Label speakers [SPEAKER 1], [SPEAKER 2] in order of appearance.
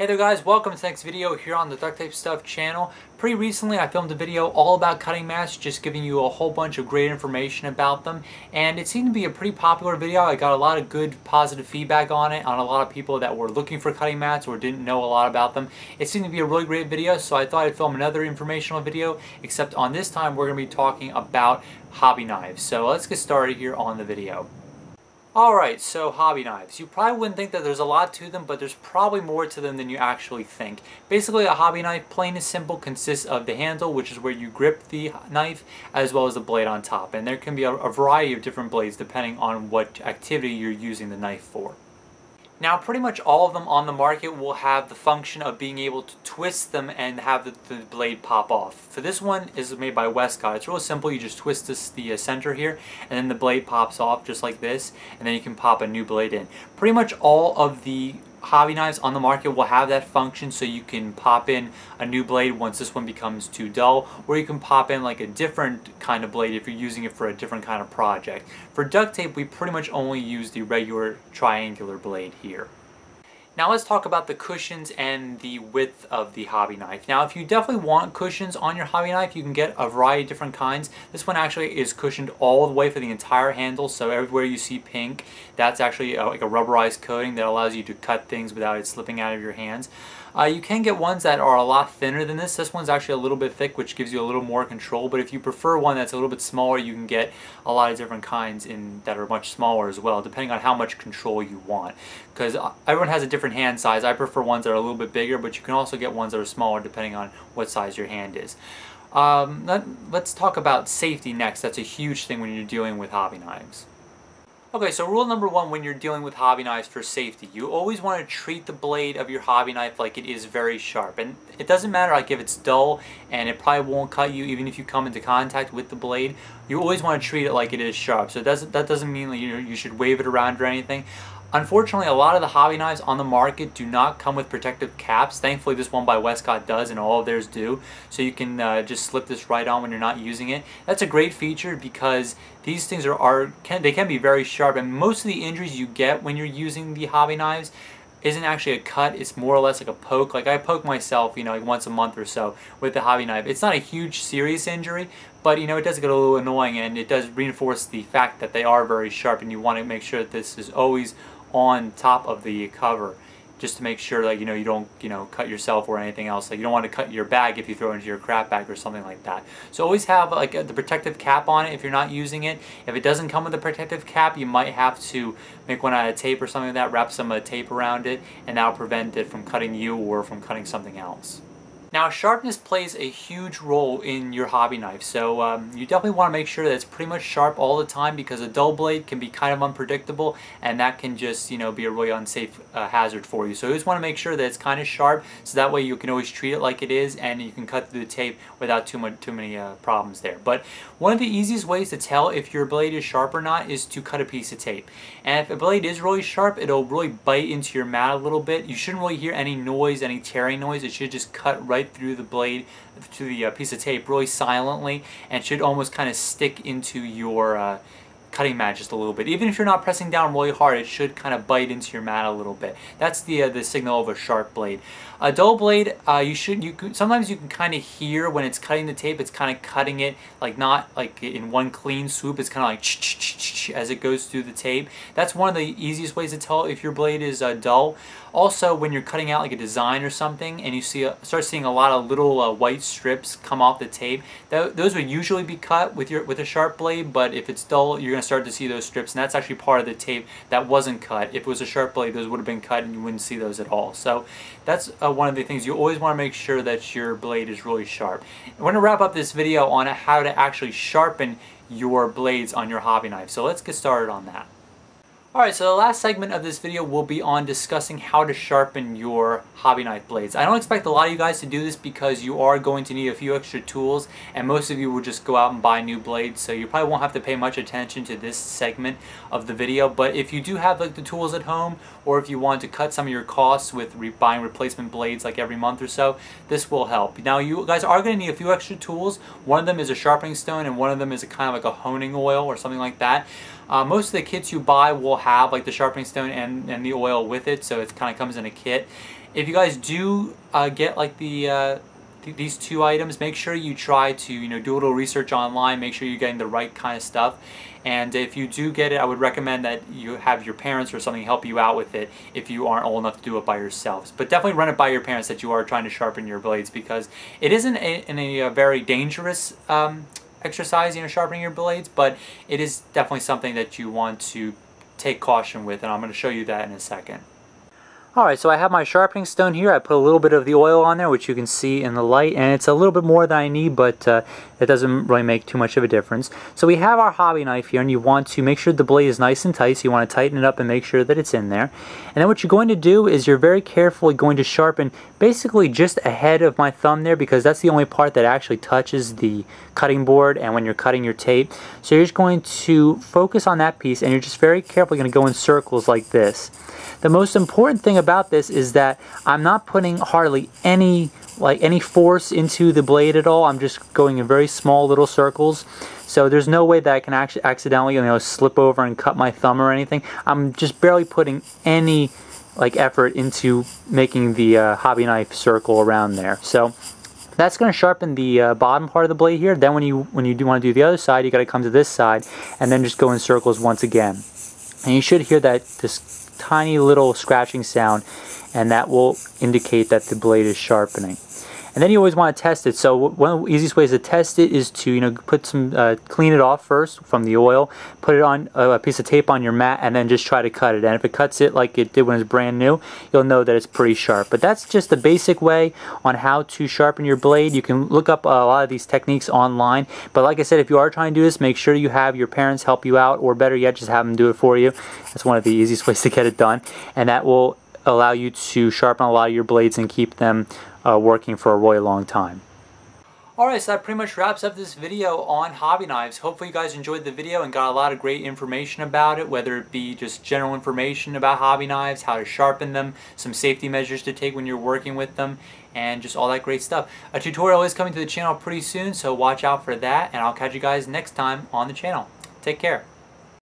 [SPEAKER 1] Hey there guys, welcome to the next video here on the DuctTapeStuff channel. Pretty recently I filmed a video all about cutting mats, just giving you a whole bunch of great information about them, and it seemed to be a pretty popular video. I got a lot of good positive feedback on it, on a lot of people that were looking for cutting mats or didn't know a lot about them. It seemed to be a really great video, so I thought I'd film another informational video, except on this time we're going to be talking about hobby knives. So let's get started here on the video. Alright, so hobby knives. You probably wouldn't think that there's a lot to them, but there's probably more to them than you actually think. Basically, a hobby knife, plain and simple, consists of the handle, which is where you grip the knife, as well as the blade on top. And there can be a variety of different blades depending on what activity you're using the knife for. Now, pretty much all of them on the market will have the function of being able to twist them and have the blade pop off. For this one is made by Westcott. It's real simple. You just twist the center here, and then the blade pops off just like this, and then you can pop a new blade in. Pretty much all of the hobby knives on the market will have that function, so you can pop in a new blade once this one becomes too dull, or you can pop in like a different kind of blade if you're using it for a different kind of project. For duct tape, we pretty much only use the regular triangular blade here. Now let's talk about the cushions and the width of the hobby knife. Now if you definitely want cushions on your hobby knife, you can get a variety of different kinds. This one actually is cushioned all the way for the entire handle, so everywhere you see pink, that's actually like a rubberized coating that allows you to cut things without it slipping out of your hands. You can get ones that are a lot thinner than this. This one's actually a little bit thick, which gives you a little more control, but if you prefer one that's a little bit smaller, you can get a lot of different kinds that are much smaller as well, depending on how much control you want. Because everyone has a different hand size. I prefer ones that are a little bit bigger, but you can also get ones that are smaller depending on what size your hand is. Let's talk about safety next. That's a huge thing when you're dealing with hobby knives. Okay, so rule number one when you're dealing with hobby knives for safety, you always want to treat the blade of your hobby knife like it is very sharp. And it doesn't matter like if it's dull and it probably won't cut you even if you come into contact with the blade. You always want to treat it like it is sharp. So that doesn't mean that you should wave it around or anything. Unfortunately, a lot of the hobby knives on the market do not come with protective caps. Thankfully, this one by Westcott does, and all of theirs do. So you can just slip this right on when you're not using it. That's a great feature because these things can be very sharp, and most of the injuries you get when you're using the hobby knives isn't actually a cut. It's more or less like a poke. Like I poke myself, like once a month or so with the hobby knife. It's not a huge serious injury, but it does get a little annoying, and it does reinforce the fact that they are very sharp, and you want to make sure that this is always on top of the cover, just to make sure that you don't cut yourself or anything else. Like you don't want to cut your bag if you throw it into your crap bag or something like that. So always have like the protective cap on it if you're not using it. If it doesn't come with a protective cap, you might have to make one out of tape or something like that, wrap some tape around it, and that'll prevent it from cutting you or from cutting something else. Now, sharpness plays a huge role in your hobby knife, so you definitely want to make sure that it's pretty much sharp all the time, because a dull blade can be kind of unpredictable, and that can just be a really unsafe hazard for you. So you just want to make sure that it's kind of sharp, so that way you can always treat it like it is, and you can cut through the tape without too many problems there. But one of the easiest ways to tell if your blade is sharp or not is to cut a piece of tape. And if a blade is really sharp, it'll really bite into your mat a little bit. You shouldn't really hear any noise, any tearing noise. It should just cut right through the blade, to the piece of tape really silently, and should almost kind of stick into your cutting mat just a little bit. Even if you're not pressing down really hard, it should kind of bite into your mat a little bit. That's the signal of a sharp blade. A dull blade, sometimes you can kind of hear when it's cutting the tape. It's kind of cutting it like not like in one clean swoop. It's kind of like ch-ch-ch-ch as it goes through the tape. That's one of the easiest ways to tell if your blade is dull. Also, when you're cutting out like a design or something, and you start seeing a lot of little white strips come off the tape, those would usually be cut with a sharp blade. But if it's dull, you're going to start to see those strips, and that's actually part of the tape that wasn't cut. If it was a sharp blade, those would have been cut, and you wouldn't see those at all. So that's one of the things. You always want to make sure that your blade is really sharp. I want to wrap up this video on how to actually sharpen your blades on your hobby knife. So let's get started on that. Alright, so the last segment of this video will be on discussing how to sharpen your hobby knife blades. I don't expect a lot of you guys to do this because you are going to need a few extra tools, and most of you will just go out and buy new blades, so you probably won't have to pay much attention to this segment of the video. But if you do have like the tools at home, or if you want to cut some of your costs with buying replacement blades like every month or so, this will help. Now you guys are going to need a few extra tools. One of them is a sharpening stone, and one of them is a kind of like a honing oil or something like that. Most of the kits you buy will have like the sharpening stone and the oil with it, so it kind of comes in a kit. if you guys do get like these two items, make sure you try to do a little research online, make sure you're getting the right kind of stuff. And if you do get it, I would recommend that you have your parents or something help you out with it if you aren't old enough to do it by yourselves. But definitely run it by your parents that you are trying to sharpen your blades, because it isn't a very dangerous exercise, sharpening your blades, but it is definitely something that you want to take caution with, and I'm going to show you that in a second. Alright, so I have my sharpening stone here. I put a little bit of the oil on there, which you can see in the light, and it's a little bit more than I need, but it doesn't really make too much of a difference. So we have our hobby knife here, and you want to make sure the blade is nice and tight, so you want to tighten it up and make sure that it's in there. And then what you're going to do is you're very carefully going to sharpen basically just ahead of my thumb there, because that's the only part that actually touches the cutting board and when you're cutting your tape. So you're just going to focus on that piece, and you're just very carefully going to go in circles like this. The most important thing about this is that I'm not putting hardly any force into the blade at all. I'm just going in very small little circles. So there's no way that I can actually accidentally slip over and cut my thumb or anything. I'm just barely putting any effort into making the hobby knife circle around there. So that's going to sharpen the bottom part of the blade here. Then when you do want to do the other side, you got to come to this side and then just go in circles once again. And you should hear this tiny little scratching sound, and that will indicate that the blade is sharpening. And then you always want to test it. So one of the easiest ways to test it is to put some clean it off first from the oil, put it on a piece of tape on your mat, and then just try to cut it. And if it cuts it like it did when it was brand new, you'll know that it's pretty sharp. But that's just the basic way on how to sharpen your blade. You can look up a lot of these techniques online, but like I said, if you are trying to do this, make sure you have your parents help you out, or better yet, just have them do it for you. That's one of the easiest ways to get it done, and that will allow you to sharpen a lot of your blades and keep them working for a really long time. Alright, so that pretty much wraps up this video on hobby knives. Hopefully you guys enjoyed the video and got a lot of great information about it, whether it be just general information about hobby knives, how to sharpen them, some safety measures to take when you're working with them, and just all that great stuff. A tutorial is coming to the channel pretty soon, so watch out for that, and I'll catch you guys next time on the channel. Take care.